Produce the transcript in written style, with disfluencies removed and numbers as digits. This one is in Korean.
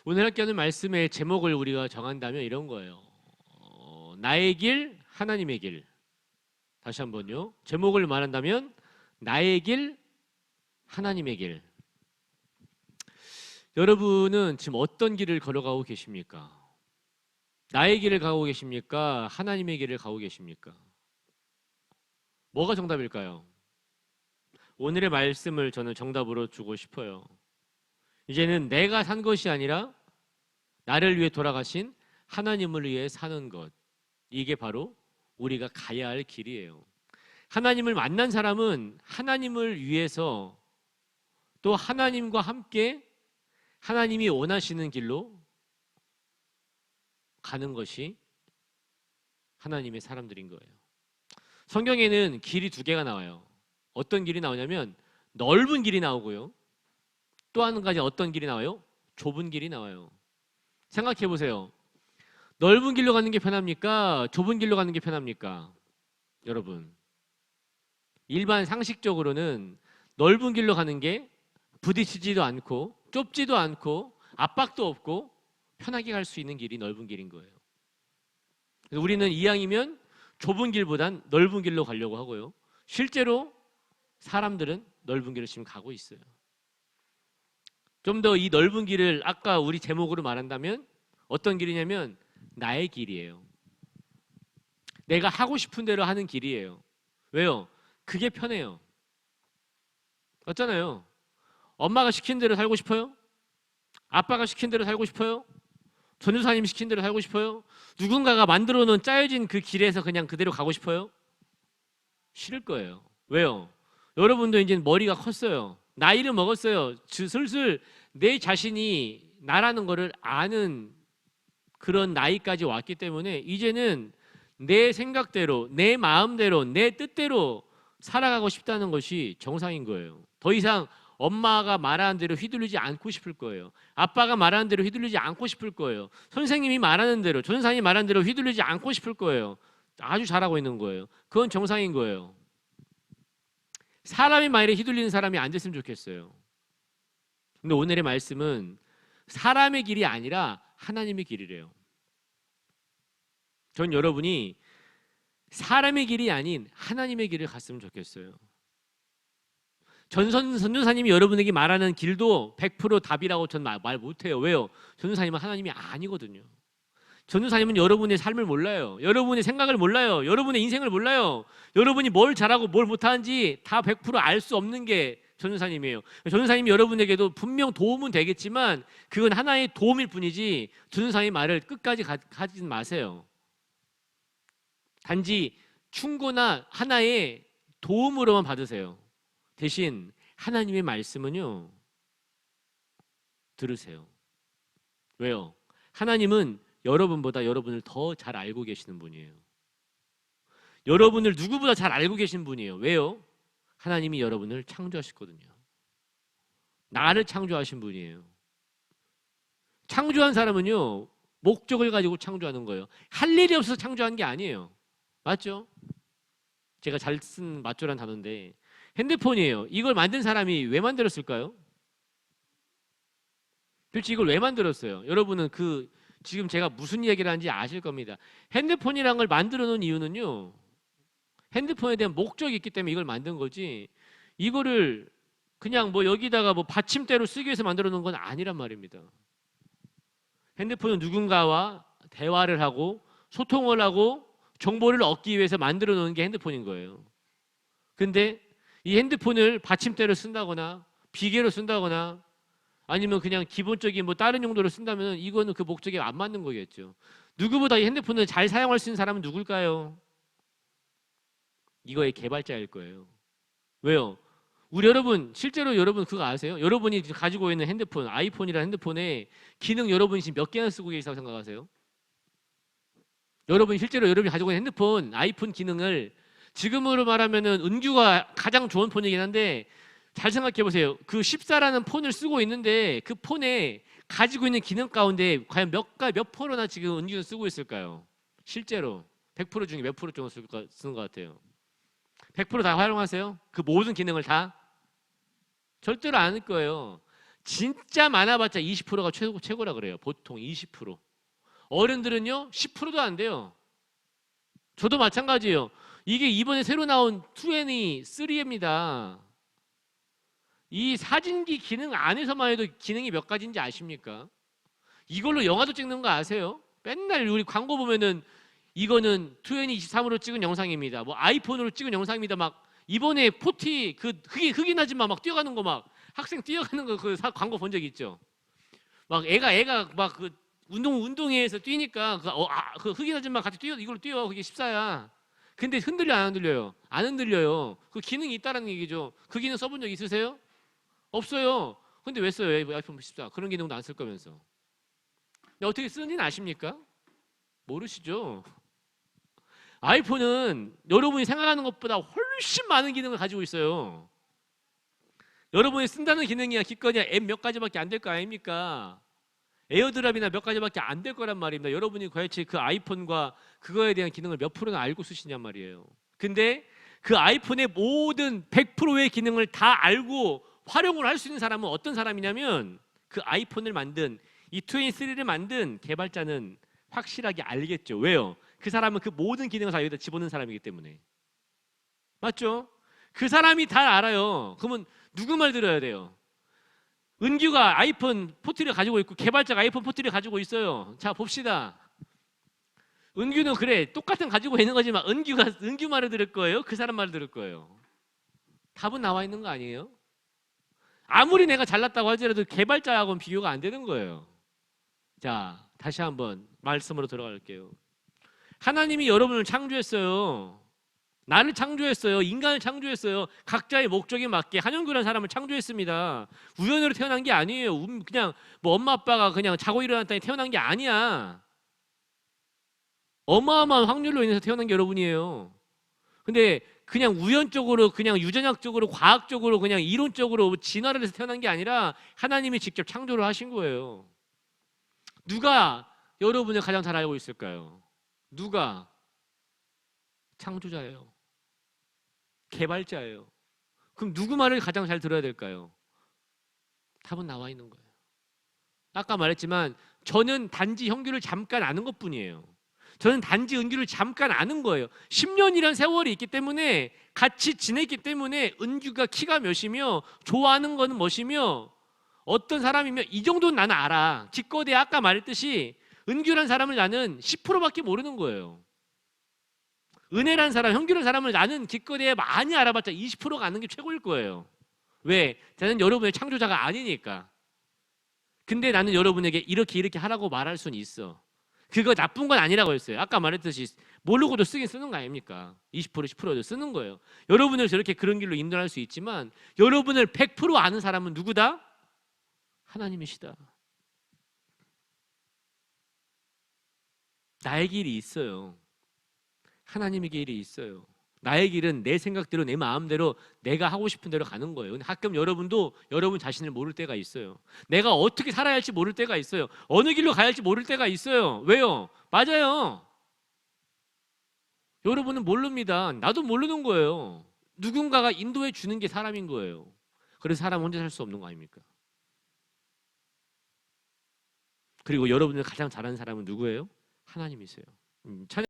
오늘 함께하는 말씀의 제목을 우리가 정한다면 이런 거예요. 나의 길, 하나님의 길. 다시 한번요. 제목을 말한다면 나의 길, 하나님의 길. 여러분은 지금 어떤 길을 걸어가고 계십니까? 나의 길을 가고 계십니까? 하나님의 길을 가고 계십니까? 뭐가 정답일까요? 오늘의 말씀을 저는 정답으로 주고 싶어요. 이제는 내가 산 것이 아니라 나를 위해 돌아가신 하나님을 위해 사는 것. 이게 바로 우리가 가야 할 길이에요. 하나님을 만난 사람은 하나님을 위해서 또 하나님과 함께 하나님이 원하시는 길로 가는 것이 하나님의 사람들인 거예요. 성경에는 길이 두 개가 나와요. 어떤 길이 나오냐면 넓은 길이 나오고요. 또 한 가지 어떤 길이 나와요? 좁은 길이 나와요. 생각해 보세요. 넓은 길로 가는 게 편합니까? 좁은 길로 가는 게 편합니까? 여러분, 일반 상식적으로는 넓은 길로 가는 게 부딪히지도 않고 좁지도 않고 압박도 없고 편하게 갈 수 있는 길이 넓은 길인 거예요. 그래서 우리는 이왕이면 좁은 길보단 넓은 길로 가려고 하고요. 실제로 사람들은 넓은 길을 지금 가고 있어요. 좀 더 이 넓은 길을 아까 우리 제목으로 말한다면 어떤 길이냐면 나의 길이에요. 내가 하고 싶은 대로 하는 길이에요. 왜요? 그게 편해요. 맞잖아요. 엄마가 시킨 대로 살고 싶어요? 아빠가 시킨 대로 살고 싶어요? 전도사님이 시킨 대로 살고 싶어요? 누군가가 만들어 놓은 짜여진 그 길에서 그냥 그대로 가고 싶어요? 싫을 거예요. 왜요? 여러분도 이제 머리가 컸어요. 나이를 먹었어요. 슬슬 내 자신이 나라는 거를 아는 그런 나이까지 왔기 때문에 이제는 내 생각대로, 내 마음대로, 내 뜻대로 살아가고 싶다는 것이 정상인 거예요. 더 이상 엄마가 말하는 대로 휘둘리지 않고 싶을 거예요. 아빠가 말하는 대로 휘둘리지 않고 싶을 거예요. 선생님이 말하는 대로, 전사님이 말하는 대로 휘둘리지 않고 싶을 거예요. 아주 잘하고 있는 거예요. 그건 정상인 거예요. 사람의 말에 휘둘리는 사람이 안 됐으면 좋겠어요. 근데 오늘의 말씀은 사람의 길이 아니라 하나님의 길이래요. 전 여러분이 사람의 길이 아닌 하나님의 길을 갔으면 좋겠어요. 전도사님이 여러분에게 말하는 길도 100% 답이라고 전 말 못해요. 왜요? 전도사님은 하나님이 아니거든요. 전도사님은 여러분의 삶을 몰라요. 여러분의 생각을 몰라요. 여러분의 인생을 몰라요. 여러분이 뭘 잘하고 뭘 못하는지 다 100% 알 수 없는 게 전도사님이에요. 전도사님이 여러분에게도 분명 도움은 되겠지만 그건 하나의 도움일 뿐이지 전도사님의 말을 끝까지 가지 마세요. 단지 충고나 하나의 도움으로만 받으세요. 대신 하나님의 말씀은요, 들으세요. 왜요? 하나님은 여러분보다 여러분을 더 잘 알고 계시는 분이에요. 여러분을 누구보다 잘 알고 계신 분이에요. 왜요? 하나님이 여러분을 창조하셨거든요. 나를 창조하신 분이에요. 창조한 사람은요, 목적을 가지고 창조하는 거예요. 할 일이 없어서 창조한 게 아니에요. 맞죠? 제가 잘 쓴 맞죠란 단어인데 핸드폰이에요. 이걸 만든 사람이 왜 만들었을까요? 도대체 이걸 왜 만들었어요? 여러분은 지금 제가 무슨 얘기를 하는지 아실 겁니다. 핸드폰이라는 걸 만들어 놓은 이유는요, 핸드폰에 대한 목적이 있기 때문에 이걸 만든 거지, 이거를 그냥 뭐 여기다가 뭐 받침대로 쓰기 위해서 만들어 놓은 건 아니란 말입니다. 핸드폰은 누군가와 대화를 하고 소통을 하고 정보를 얻기 위해서 만들어 놓은 게 핸드폰인 거예요. 근데 이 핸드폰을 받침대로 쓴다거나 비계로 쓴다거나 아니면 그냥 기본적인 뭐 다른 용도로 쓴다면 이거는 그 목적에 안 맞는 거겠죠. 누구보다 이 핸드폰을 잘 사용할 수 있는 사람은 누굴까요? 이거의 개발자일 거예요. 왜요? 우리 여러분, 실제로 여러분 그거 아세요? 여러분이 가지고 있는 핸드폰, 아이폰이라는 핸드폰에 기능 여러분이 지금 몇 개나 쓰고 계시다고 생각하세요? 여러분이 실제로 여러분이 가지고 있는 핸드폰, 아이폰 기능을 지금으로 말하면은 은규가 가장 좋은 폰이긴 한데 잘 생각해 보세요. 그 14라는 폰을 쓰고 있는데 그 폰에 가지고 있는 기능 가운데 과연 몇 프로나 지금 은규는 쓰고 있을까요? 실제로 100% 중에 몇 프로 정도 쓰는 것 같아요? 100% 다 활용하세요? 그 모든 기능을 다? 절대로 않을 거예요. 진짜 많아봤자 20%가 최고라 그래요. 보통 20%. 어른들은요 10%도 안 돼요. 저도 마찬가지예요. 이게 이번에 새로 나온 23입니다. 이 사진기 기능 안에서만 해도 기능이 몇 가지인지 아십니까? 이걸로 영화도 찍는 거 아세요? 맨날 우리 광고 보면은 이거는 2023으로 찍은 영상입니다. 뭐 아이폰으로 찍은 영상입니다. 막 이번에 포티 그 흑인 아줌마 막 뛰어가는 거 막 학생 뛰어가는 거 그 광고 본 적 있죠? 막 애가 막 그 운동회에서 뛰니까 그 흑인 아줌마 같이 이걸로 뛰어. 그게 14야. 근데 흔들려 안 흔들려요? 안 흔들려요. 그 기능이 있다라는 얘기죠. 그 기능 써본 적 있으세요? 없어요. 근데 왜 써요? 아이폰 14 그런 기능도 안 쓸 거면서. 근데 어떻게 쓰는지는 아십니까? 모르시죠? 아이폰은 여러분이 생각하는 것보다 훨씬 많은 기능을 가지고 있어요. 여러분이 쓴다는 기능이야 기껏이야 앱 몇 가지밖에 안 될 거 아닙니까? 에어드랍이나 몇 가지밖에 안 될 거란 말입니다. 여러분이 도대체 그 아이폰과 그거에 대한 기능을 몇 프로나 알고 쓰시냔 말이에요. 근데 그 아이폰의 모든 100%의 기능을 다 알고 활용을 할 수 있는 사람은 어떤 사람이냐면 그 아이폰을 만든 이 23를 만든 개발자는 확실하게 알겠죠. 왜요? 그 사람은 그 모든 기능을 다 여기다 집어넣은 사람이기 때문에. 맞죠? 그 사람이 다 알아요. 그러면 누구 말 들어야 돼요? 은규가 아이폰 14를 가지고 있고 개발자가 아이폰 14를 가지고 있어요. 자 봅시다. 은규는 그래 똑같은 가지고 있는 거지만 은규 말을 들을 거예요? 그 사람 말을 들을 거예요? 답은 나와 있는 거 아니에요? 아무리 내가 잘났다고 하더라도 개발자하고는 비교가 안 되는 거예요. 자 다시 한번 말씀으로 들어갈게요. 하나님이 여러분을 창조했어요. 나를 창조했어요. 인간을 창조했어요. 각자의 목적에 맞게 한영규라는 사람을 창조했습니다. 우연으로 태어난 게 아니에요. 그냥 뭐 엄마 아빠가 그냥 자고 일어났더니 태어난 게 아니야. 어마어마한 확률로 인해서 태어난 게 여러분이에요. 근데 그냥 우연적으로 그냥 유전학적으로 과학적으로 그냥 이론적으로 진화를 해서 태어난 게 아니라 하나님이 직접 창조를 하신 거예요. 누가 여러분을 가장 잘 알고 있을까요? 누가? 창조자예요. 개발자예요. 그럼 누구 말을 가장 잘 들어야 될까요? 답은 나와 있는 거예요. 아까 말했지만 저는 단지 형규를 잠깐 아는 것뿐이에요. 저는 단지 은규를 잠깐 아는 거예요. 10년이란 세월이 있기 때문에 같이 지냈기 때문에 은규가 키가 몇이며 좋아하는 거는 무엇이며 어떤 사람이며 이 정도는 나는 알아. 기껏해 아까 말했듯이 은규란 사람을 나는 10%밖에 모르는 거예요. 은혜란 사람, 형규란 사람을 나는 기껏해 많이 알아봤자 20%가 아는 게 최고일 거예요. 왜? 저는 여러분의 창조자가 아니니까. 근데 나는 여러분에게 이렇게 하라고 말할 수는 있어. 그거 나쁜 건 아니라고 했어요. 아까 말했듯이 모르고도 쓰긴 쓰는 거 아닙니까? 20% 10%도 쓰는 거예요. 여러분을 저렇게 그런 길로 인도할 수 있지만 여러분을 100% 아는 사람은 누구다? 하나님이시다. 나의 길이 있어요. 하나님의 길이 있어요. 나의 길은 내 생각대로 내 마음대로 내가 하고 싶은 대로 가는 거예요. 근데 가끔 여러분도 여러분 자신을 모를 때가 있어요. 내가 어떻게 살아야 할지 모를 때가 있어요. 어느 길로 가야 할지 모를 때가 있어요. 왜요? 맞아요. 여러분은 모릅니다. 나도 모르는 거예요. 누군가가 인도해 주는 게 사람인 거예요. 그래서 사람 혼자 살 수 없는 거 아닙니까? 그리고 여러분을 가장 잘하는 사람은 누구예요? 하나님이세요. 찬양